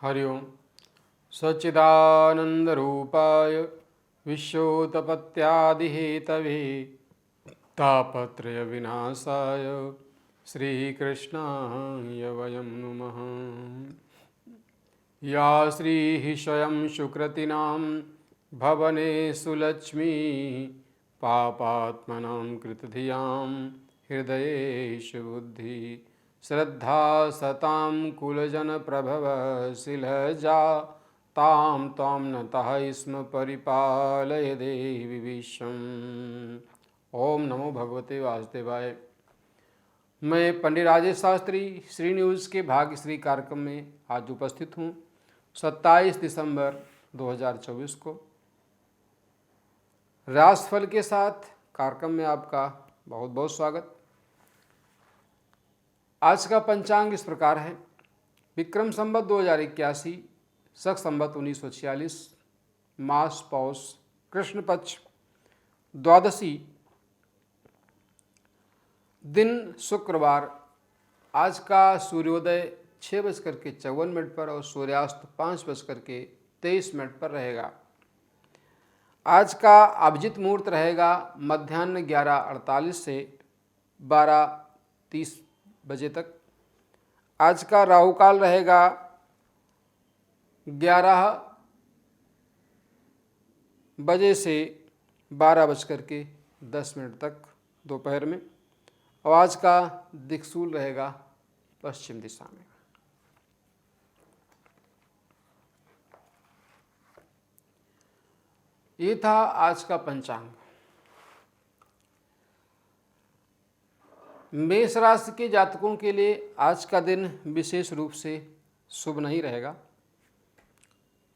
हरि ओम। सच्चिदानंदरूपाय विश्वोत्पत्त्यादिहेतवे तापत्रय विनाशाय श्रीकृष्णाय वयं नुमः। या श्रीः स्वयं सुकृतिनां भवनेषु लक्ष्मी पापात्मनां कृतधियां हृदयेषु बुद्धि श्रद्धा सतां कुलजनप्रभव शिलजा तां त्वां नतः स्म परिपालय देवी विश्वम्। ओम नमो भगवते वासुदेवाय। मैं पंडित राजेश शास्त्री श्री न्यूज़ के भाग्यश्री कार्यक्रम में आज उपस्थित हूँ 27 दिसंबर 2024 को। राशिफल के साथ कार्यक्रम में आपका बहुत बहुत स्वागत। आज का पंचांग इस प्रकार है। विक्रम संवत 2081, शक संवत 1946, मास पौष, कृष्ण पक्ष, द्वादशी, दिन शुक्रवार। आज का सूर्योदय 6:54 पर और सूर्यास्त 5:23 पर रहेगा। आज का अभिजित मुहूर्त रहेगा मध्याह्न 11:48 से 12:30 बजे तक। आज का राहु काल रहेगा 11 बजे से 12:10 तक दोपहर में। और आज का दिक्सूल रहेगा पश्चिम दिशा में। ये था आज का पंचांग। मेष राशि के जातकों के लिए आज का दिन विशेष रूप से शुभ नहीं रहेगा।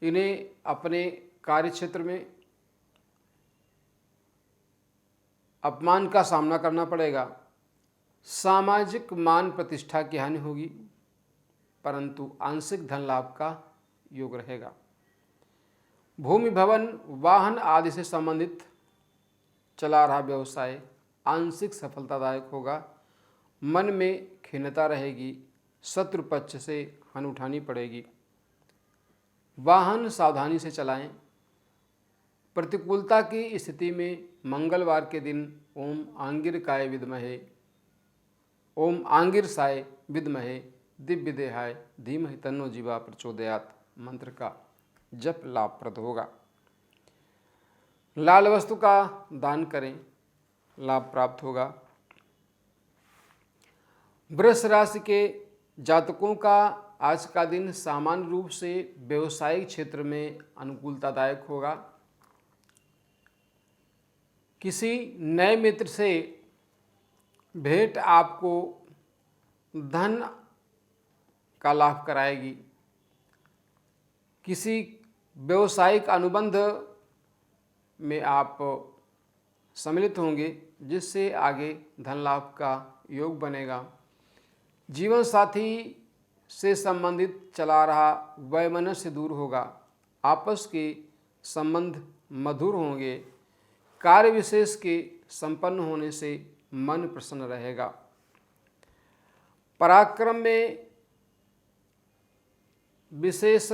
इन्हें अपने कार्यक्षेत्र में अपमान का सामना करना पड़ेगा। सामाजिक मान प्रतिष्ठा की हानि होगी, परंतु आंशिक धन लाभ का योग रहेगा। भूमि भवन वाहन आदि से संबंधित चला रहा व्यवसाय आंशिक सफलतादायक होगा। मन में खिन्नता रहेगी, शत्रु पक्ष से हानि उठानी पड़ेगी। वाहन सावधानी से चलाएं। प्रतिकूलता की स्थिति में मंगलवार के दिन ओम आंगिरसाय विद्महे दिव्य देहाय धीमहि तन्नो जीवा प्रचोदयात मंत्र का जप लाभप्रद होगा। लाल वस्तु का दान करें, लाभ प्राप्त होगा। वृष राशि के जातकों का आज का दिन सामान्य रूप से व्यवसायिक क्षेत्र में अनुकूलतादायक होगा। किसी नए मित्र से भेंट आपको धन का लाभ कराएगी। किसी व्यवसायिक अनुबंध में आप सम्मिलित होंगे, जिससे आगे धन लाभ का योग बनेगा। जीवन साथी से संबंधित चला रहा वैमनस्य दूर होगा। आपस के संबंध मधुर होंगे। कार्य विशेष के संपन्न होने से मन प्रसन्न रहेगा। पराक्रम में विशेष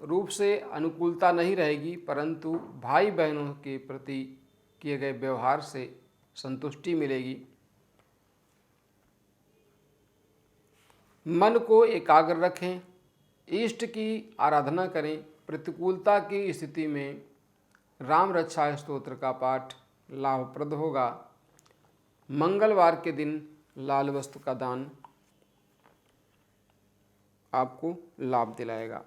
रूप से अनुकूलता नहीं रहेगी, परंतु भाई बहनों के प्रति किए गए व्यवहार से संतुष्टि मिलेगी। मन को एकाग्र रखें, इष्ट की आराधना करें। प्रतिकूलता की स्थिति में राम रक्षा स्तोत्र का पाठ लाभप्रद होगा। मंगलवार के दिन लाल वस्तु का दान आपको लाभ दिलाएगा।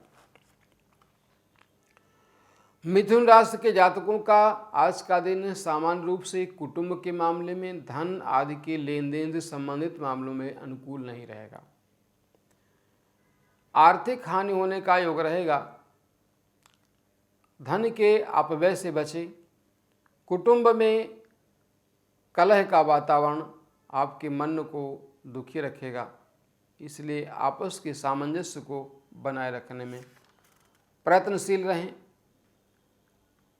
मिथुन राशि के जातकों का आज का दिन सामान्य रूप से कुटुंब के मामले में धन आदि के लेन देन से संबंधित मामलों में अनुकूल नहीं रहेगा। आर्थिक हानि होने का योग रहेगा। धन के अपव्यय से बचें। कुटुंब में कलह का वातावरण आपके मन को दुखी रखेगा, इसलिए आपस के सामंजस्य को बनाए रखने में प्रयत्नशील रहें।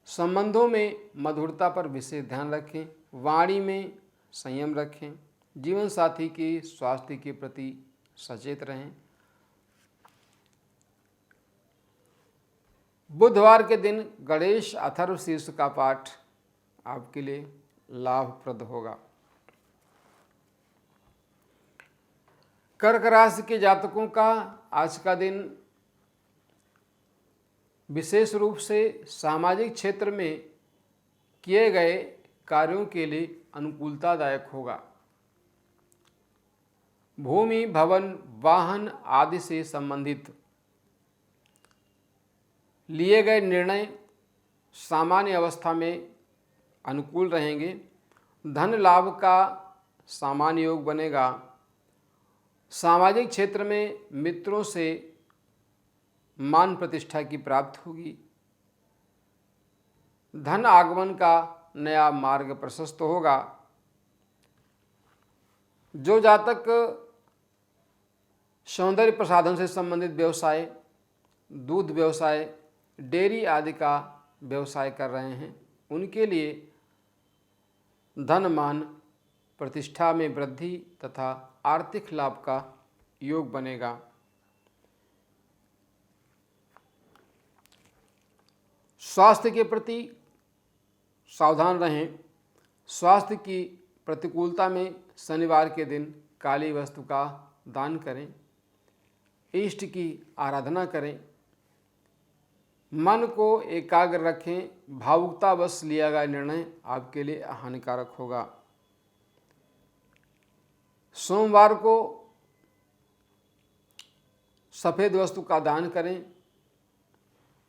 संबंधों में मधुरता पर विशेष ध्यान रखें। वाणी में संयम रखें। जीवन साथी के स्वास्थ्य के प्रति सचेत रहें। बुधवार के दिन गणेश अथर्व शीर्ष का पाठ आपके लिए लाभप्रद होगा। कर्क राशि के जातकों का आज का दिन विशेष रूप से सामाजिक क्षेत्र में किए गए कार्यों के लिए अनुकूलतादायक होगा। भूमि, भवन, वाहन आदि से संबंधित लिए गए निर्णय सामान्य अवस्था में अनुकूल रहेंगे। धन लाभ का सामान्य योग बनेगा। सामाजिक क्षेत्र में मित्रों से मान प्रतिष्ठा की प्राप्ति होगी। धन आगमन का नया मार्ग प्रशस्त होगा। जो जातक सौंदर्य प्रसाधन से संबंधित व्यवसाय, दूध व्यवसाय, डेयरी आदि का व्यवसाय कर रहे हैं, उनके लिए धन, मान, प्रतिष्ठा में वृद्धि तथा आर्थिक लाभ का योग बनेगा। स्वास्थ्य के प्रति सावधान रहें। स्वास्थ्य की प्रतिकूलता में शनिवार के दिन काली वस्तु का दान करें। इष्ट की आराधना करें। मन को एकाग्र रखें। भावुकतावश लिया गया निर्णय आपके लिए हानिकारक होगा। सोमवार को सफ़ेद वस्तु का दान करें।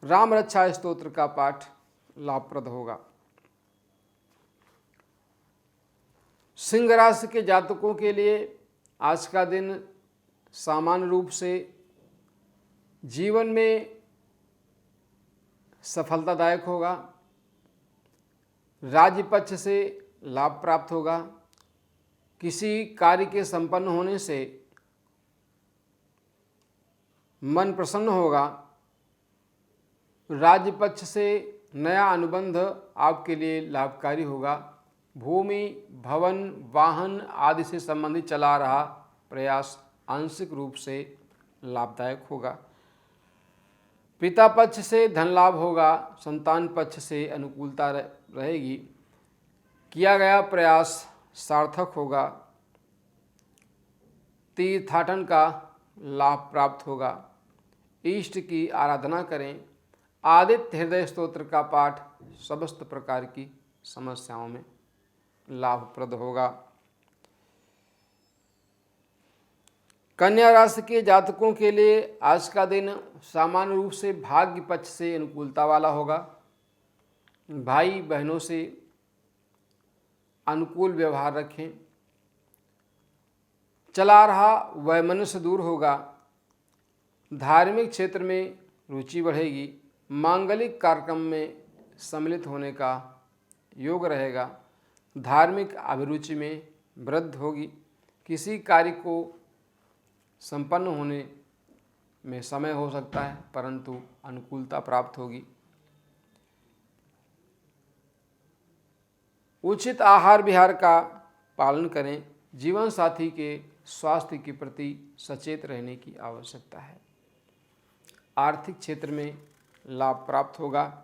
राम रक्षा स्तोत्र का पाठ लाभप्रद होगा। सिंह राशि के जातकों के लिए आज का दिन सामान्य रूप से जीवन में सफलतादायक होगा। राज्य पक्ष से लाभ प्राप्त होगा। किसी कार्य के संपन्न होने से मन प्रसन्न होगा। राज्य पक्ष से नया अनुबंध आपके लिए लाभकारी होगा। भूमि, भवन, वाहन आदि से संबंधित चला रहा प्रयास आंशिक रूप से लाभदायक होगा। पिता पक्ष से धन लाभ होगा। संतान पक्ष से अनुकूलता रहेगी। किया गया प्रयास सार्थक होगा। तीर्थाटन का लाभ प्राप्त होगा। इष्ट की आराधना करें। आदित्य हृदय स्तोत्र का पाठ समस्त प्रकार की समस्याओं में लाभप्रद होगा। कन्या राशि के जातकों के लिए आज का दिन सामान्य रूप से भाग्य पक्ष से अनुकूलता वाला होगा। भाई बहनों से अनुकूल व्यवहार रखें। चला रहा वैमनस्य दूर होगा। धार्मिक क्षेत्र में रुचि बढ़ेगी। मांगलिक कार्यक्रम में सम्मिलित होने का योग रहेगा। धार्मिक अभिरुचि में वृद्धि होगी। किसी कार्य को संपन्न होने में समय हो सकता है, परंतु अनुकूलता प्राप्त होगी। उचित आहार विहार का पालन करें। जीवन साथी के स्वास्थ्य के प्रति सचेत रहने की आवश्यकता है। आर्थिक क्षेत्र में लाभ प्राप्त होगा।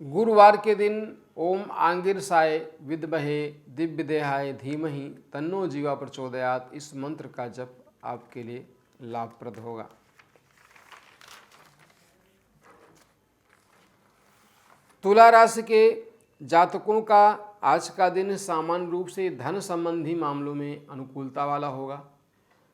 गुरुवार के दिन ओम आंगिरसाय विद्महे दिव्यदेहाय धीमहि तन्नो जीवा प्रचोदयात इस मंत्र का जप आपके लिए लाभप्रद होगा। तुला राशि के जातकों का आज का दिन सामान्य रूप से धन संबंधी मामलों में अनुकूलता वाला होगा।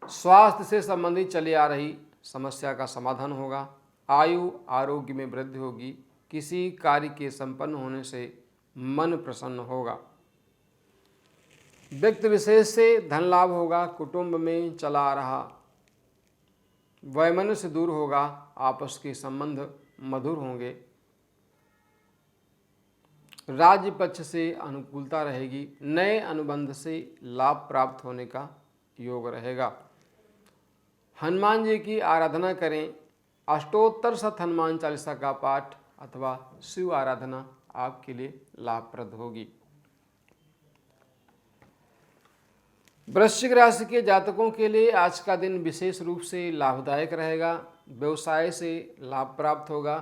स्वास्थ्य से संबंधित चली आ रही समस्या का समाधान होगा। आयु आरोग्य में वृद्धि होगी। किसी कार्य के संपन्न होने से मन प्रसन्न होगा। व्यक्ति विशेष से धन लाभ होगा। कुटुंब में चला आ रहा वैमनस्य दूर होगा। आपस के संबंध मधुर होंगे। राज्य पक्ष से अनुकूलता रहेगी। नए अनुबंध से लाभ प्राप्त होने का योग रहेगा। हनुमान जी की आराधना करें। अष्टोत्तर शत हनुमान चालीसा का पाठ अथवा शिव आराधना आपके लिए लाभप्रद होगी। वृश्चिक राशि के जातकों के लिए आज का दिन विशेष रूप से लाभदायक रहेगा। व्यवसाय से लाभ प्राप्त होगा।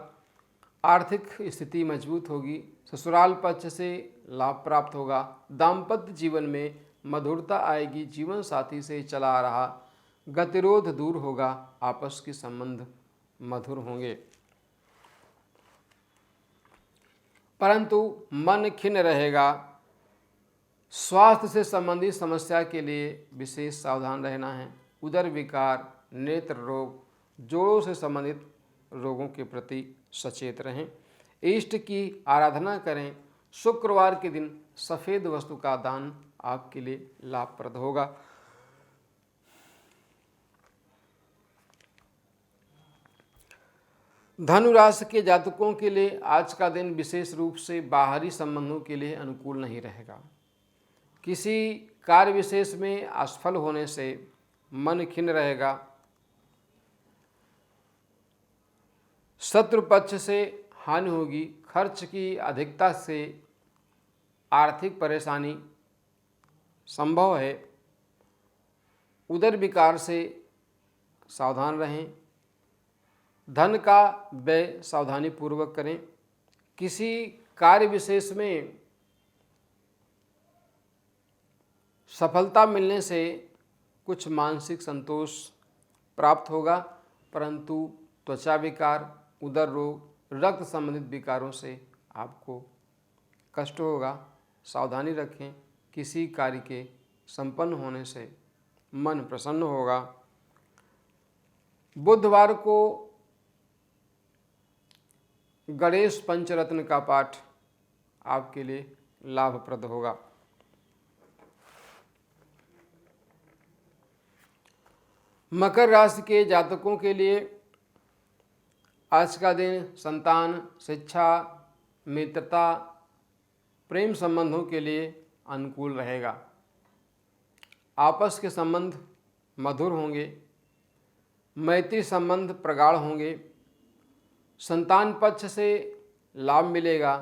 आर्थिक स्थिति मजबूत होगी। ससुराल पक्ष से लाभ प्राप्त होगा। दाम्पत्य जीवन में मधुरता आएगी। जीवन साथी से चला आ रहा गतिरोध दूर होगा। आपस के संबंध मधुर होंगे, परंतु मन खिन्न रहेगा। स्वास्थ्य से संबंधित समस्या के लिए विशेष सावधान रहना है। उदर विकार, नेत्र रोग, जोड़ों से संबंधित रोगों के प्रति सचेत रहें। इष्ट की आराधना करें। शुक्रवार के दिन सफ़ेद वस्तु का दान आपके लिए लाभप्रद होगा। धनु राशि के जातकों के लिए आज का दिन विशेष रूप से बाहरी संबंधों के लिए अनुकूल नहीं रहेगा। किसी कार्य विशेष में असफल होने से मन खिन्न रहेगा। शत्रु पक्ष से हानि होगी। खर्च की अधिकता से आर्थिक परेशानी संभव है। उदर विकार से सावधान रहें। धन का व्यय सावधानी पूर्वक करें। किसी कार्य विशेष में सफलता मिलने से कुछ मानसिक संतोष प्राप्त होगा, परंतु त्वचा विकार, उदर रोग, रक्त संबंधित विकारों से आपको कष्ट होगा। सावधानी रखें। किसी कार्य के संपन्न होने से मन प्रसन्न होगा। बुधवार को गणेश पंचरत्न का पाठ आपके लिए लाभप्रद होगा। मकर राशि के जातकों के लिए आज का दिन संतान, शिक्षा, मित्रता, प्रेम संबंधों के लिए अनुकूल रहेगा। आपस के संबंध मधुर होंगे। मैत्री संबंध प्रगाढ़ होंगे। संतान पक्ष से लाभ मिलेगा।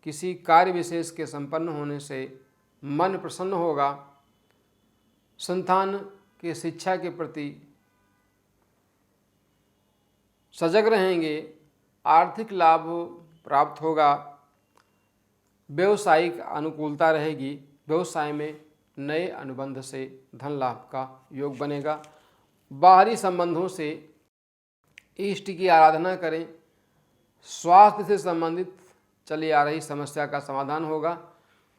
किसी कार्य विशेष के संपन्न होने से मन प्रसन्न होगा। संतान के शिक्षा के प्रति सजग रहेंगे। आर्थिक लाभ प्राप्त होगा। व्यवसायिक अनुकूलता रहेगी। व्यवसाय में नए अनुबंध से धन लाभ का योग बनेगा। बाहरी संबंधों से इष्ट की आराधना करें। स्वास्थ्य से संबंधित चली आ रही समस्या का समाधान होगा।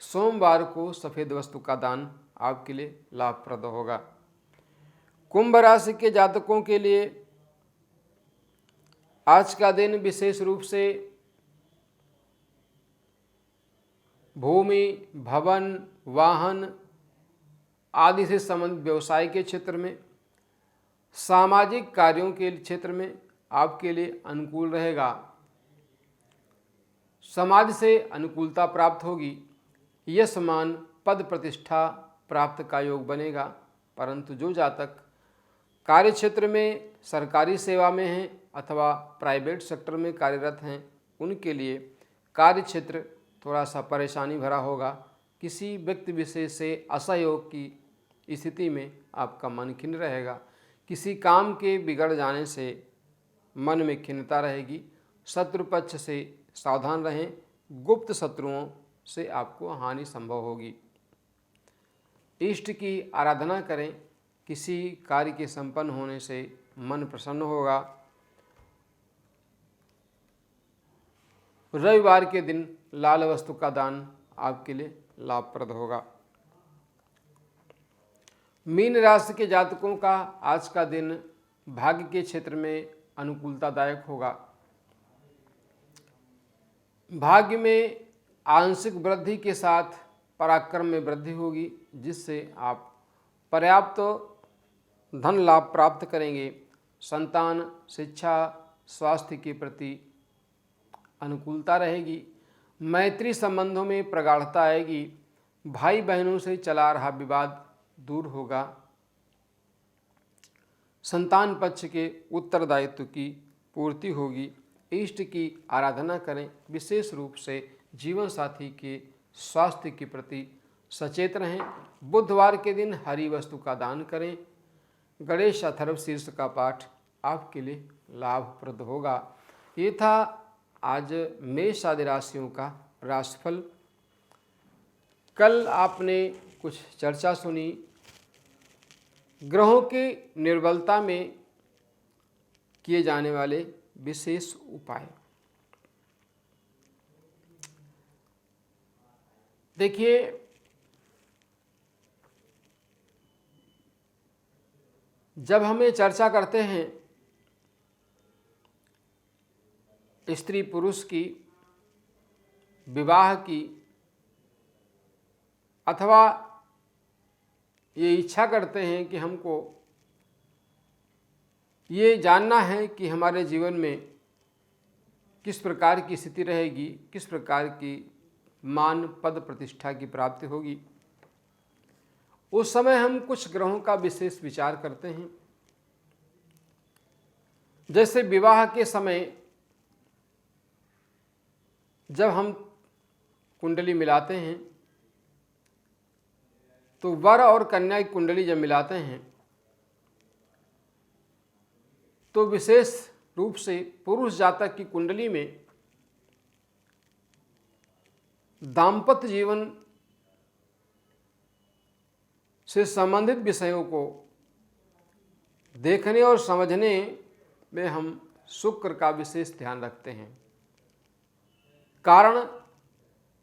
सोमवार को सफ़ेद वस्तु का दान आपके लिए लाभप्रद होगा। कुंभ राशि के जातकों के लिए आज का दिन विशेष रूप से भूमि, भवन, वाहन आदि से संबंधित व्यवसाय के क्षेत्र में, सामाजिक कार्यों के क्षेत्र में आपके लिए अनुकूल रहेगा। समाज से अनुकूलता प्राप्त होगी। यश मान, पद प्रतिष्ठा प्राप्त का योग बनेगा, परंतु जो जातक कार्य क्षेत्र में सरकारी सेवा में हैं अथवा प्राइवेट सेक्टर में कार्यरत हैं, उनके लिए कार्य क्षेत्र थोड़ा सा परेशानी भरा होगा। किसी व्यक्ति विशेष से असहयोग की स्थिति में आपका मन खिन्न रहेगा। किसी काम के बिगड़ जाने से मन में खिन्नता रहेगी। शत्रु पक्ष से सावधान रहें। गुप्त शत्रुओं से आपको हानि संभव होगी। इष्ट की आराधना करें। किसी कार्य के संपन्न होने से मन प्रसन्न होगा। रविवार के दिन लाल वस्तु का दान आपके लिए लाभप्रद होगा। मीन राशि के जातकों का आज का दिन भाग्य के क्षेत्र में अनुकूलतादायक होगा। भाग्य में आंशिक वृद्धि के साथ पराक्रम में वृद्धि होगी, जिससे आप पर्याप्त धन लाभ प्राप्त करेंगे। संतान, शिक्षा, स्वास्थ्य के प्रति अनुकूलता रहेगी। मैत्री संबंधों में प्रगाढ़ता आएगी। भाई बहनों से चला रहा विवाद दूर होगा। संतान पक्ष के उत्तरदायित्व की पूर्ति होगी। इष्ट की आराधना करें। विशेष रूप से जीवन साथी के स्वास्थ्य के प्रति सचेत रहें। बुधवार के दिन हरी वस्तु का दान करें। गणेश अथर्व शीर्ष का पाठ आपके लिए लाभप्रद होगा। ये था आज मेष आदि राशियों का राशिफल। कल आपने कुछ चर्चा सुनी ग्रहों की निर्बलता में किए जाने वाले विशेष उपाय। देखिए, जब हम ये चर्चा करते हैं स्त्री पुरुष की, विवाह की, अथवा ये इच्छा करते हैं कि हमको ये जानना है कि हमारे जीवन में किस प्रकार की स्थिति रहेगी, किस प्रकार की मान पद प्रतिष्ठा की प्राप्ति होगी, उस समय हम कुछ ग्रहों का विशेष विचार करते हैं। जैसे विवाह के समय जब हम कुंडली मिलाते हैं तो वर और कन्या की कुंडली जब मिलाते हैं तो विशेष रूप से पुरुष जातक की कुंडली में दाम्पत्य जीवन से संबंधित विषयों को देखने और समझने में हम शुक्र का विशेष ध्यान रखते हैं। कारण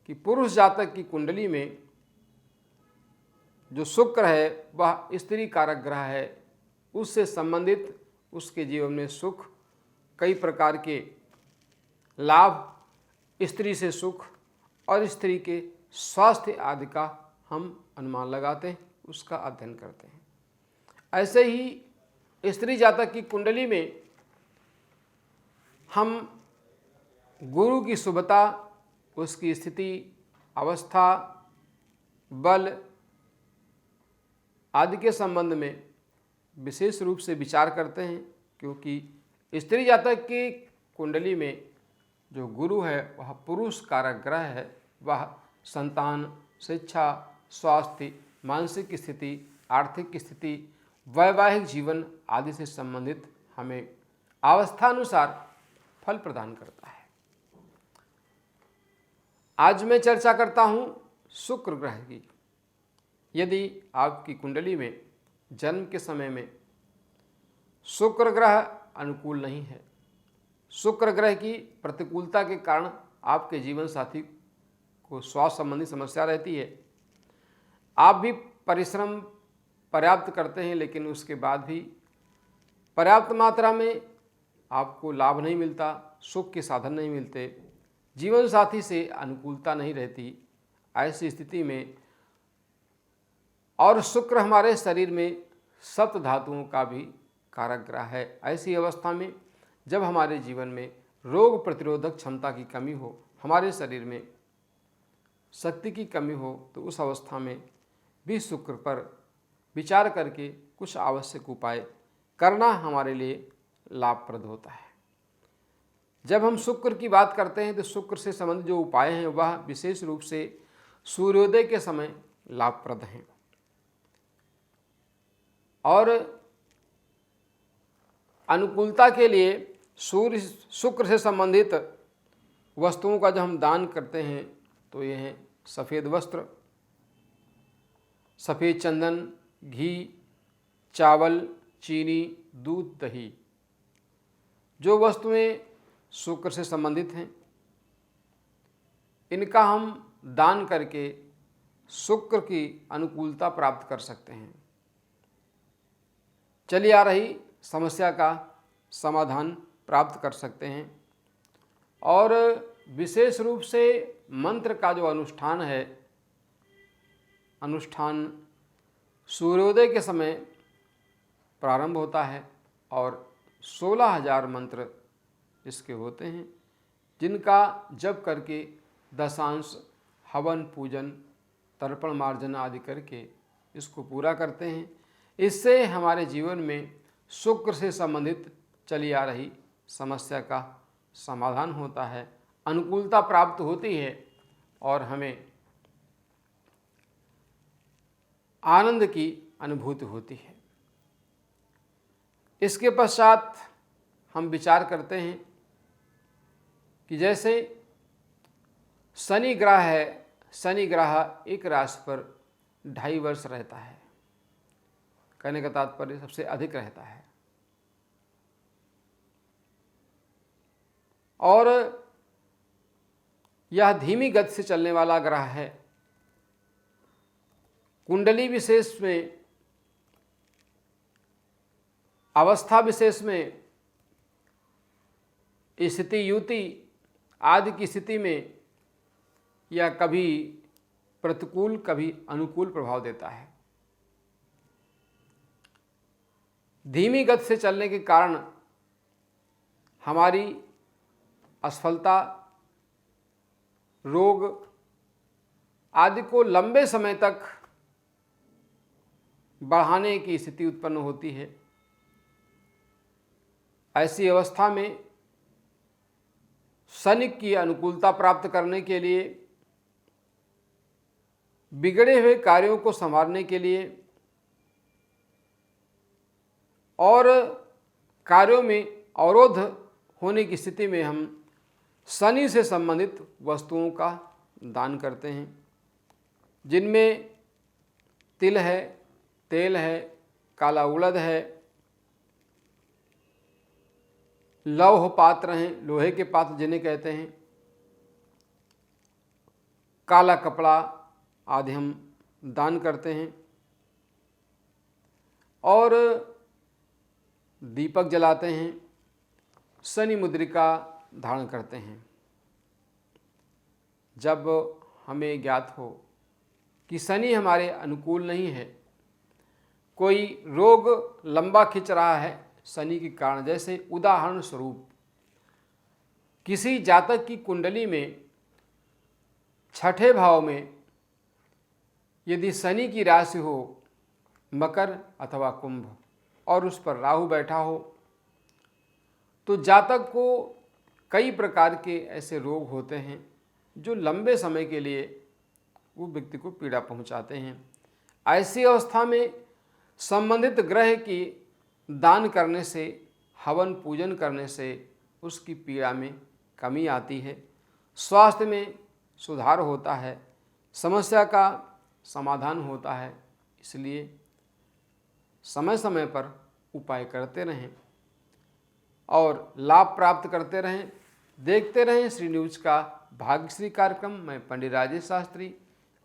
कि पुरुष जातक की कुंडली में जो शुक्र है वह स्त्री कारक ग्रह है। उससे संबंधित उसके जीवन में सुख, कई प्रकार के लाभ, स्त्री से सुख और स्त्री के स्वास्थ्य आदि का हम अनुमान लगाते हैं, उसका अध्ययन करते हैं। ऐसे ही स्त्री जातक की कुंडली में हम गुरु की शुभता, उसकी स्थिति, अवस्था, बल आदि के संबंध में विशेष रूप से विचार करते हैं, क्योंकि स्त्री जातक की कुंडली में जो गुरु है वह पुरुष कारक ग्रह है। वह संतान, शिक्षा, स्वास्थ्य, मानसिक स्थिति, आर्थिक स्थिति, वैवाहिक जीवन आदि से संबंधित हमें अवस्थानुसार फल प्रदान करता है। आज मैं चर्चा करता हूँ शुक्र ग्रह की। यदि आपकी कुंडली में जन्म के समय में शुक्र ग्रह अनुकूल नहीं है, शुक्र ग्रह की प्रतिकूलता के कारण आपके जीवन साथी को स्वास्थ्य संबंधी समस्या रहती है, आप भी परिश्रम पर्याप्त करते हैं लेकिन उसके बाद भी पर्याप्त मात्रा में आपको लाभ नहीं मिलता, सुख के साधन नहीं मिलते, जीवन साथी से अनुकूलता नहीं रहती, ऐसी स्थिति में और शुक्र हमारे शरीर में सप्त धातुओं का भी कारक ग्रह है। ऐसी अवस्था में जब हमारे जीवन में रोग प्रतिरोधक क्षमता की कमी हो, हमारे शरीर में शक्ति की कमी हो, तो उस अवस्था में भी शुक्र पर विचार करके कुछ आवश्यक उपाय करना हमारे लिए लाभप्रद होता है। जब हम शुक्र की बात करते हैं तो शुक्र से संबंधित जो उपाय हैं वह विशेष रूप से सूर्योदय के समय लाभप्रद हैं। और अनुकूलता के लिए शुक्र से संबंधित वस्तुओं का जब हम दान करते हैं तो ये हैं सफ़ेद वस्त्र, सफ़ेद चंदन, घी, चावल, चीनी, दूध, दही। जो वस्तुएं शुक्र से संबंधित हैं इनका हम दान करके शुक्र की अनुकूलता प्राप्त कर सकते हैं। चली आ रही समस्या का समाधान प्राप्त कर सकते हैं। और विशेष रूप से मंत्र का जो अनुष्ठान है, अनुष्ठान सूर्योदय के समय प्रारंभ होता है और 16,000 मंत्र इसके होते हैं, जिनका जप करके दशांश, हवन, पूजन, तर्पण मार्जन आदि करके इसको पूरा करते हैं। इससे हमारे जीवन में शुक्र से संबंधित चली आ रही समस्या का समाधान होता है, अनुकूलता प्राप्त होती है और हमें आनंद की अनुभूति होती है। इसके पश्चात हम विचार करते हैं कि जैसे शनि ग्रह है, शनि ग्रह एक राशि पर 2.5 वर्ष रहता है, कहने का तात्पर्य सबसे अधिक रहता है। और यह धीमी गति से चलने वाला ग्रह है। कुंडली विशेष में, अवस्था विशेष में, स्थिति युति आदि की स्थिति में यह कभी प्रतिकूल कभी अनुकूल प्रभाव देता है। धीमी गति से चलने के कारण हमारी असफलता, रोग आदि को लंबे समय तक बढ़ाने की स्थिति उत्पन्न होती है। ऐसी अवस्था में शनि की अनुकूलता प्राप्त करने के लिए, बिगड़े हुए कार्यों को संभालने के लिए और कार्यों में अवरोध होने की स्थिति में हम शनि से संबंधित वस्तुओं का दान करते हैं, जिनमें तिल है, तेल है, काला उड़द है, लौह पात्र हैं, लोहे के पात्र जिन्हें कहते हैं, काला कपड़ा आदि हम दान करते हैं और दीपक जलाते हैं, शनि मुद्रिका धारण करते हैं। जब हमें ज्ञात हो कि शनि हमारे अनुकूल नहीं है, कोई रोग लंबा खिंच रहा है शनि के कारण, जैसे उदाहरण स्वरूप किसी जातक की कुंडली में 6ठे भाव में यदि शनि की राशि हो मकर अथवा कुंभ और उस पर राहु बैठा हो, तो जातक को कई प्रकार के ऐसे रोग होते हैं जो लंबे समय के लिए वो व्यक्ति को पीड़ा पहुंचाते हैं। ऐसी अवस्था में संबंधित ग्रह की दान करने से, हवन पूजन करने से उसकी पीड़ा में कमी आती है, स्वास्थ्य में सुधार होता है, समस्या का समाधान होता है। इसलिए समय समय पर उपाय करते रहें और लाभ प्राप्त करते रहें। देखते रहें श्री न्यूज का भाग्यश्री कार्यक्रम। मैं पंडित राजेश शास्त्री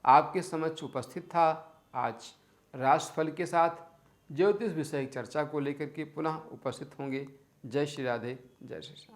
आपके समक्ष उपस्थित था आज राशिफल के साथ ज्योतिष विषय चर्चा को लेकर के पुनः उपस्थित होंगे। जय श्री राधे, जय श्री श्याम।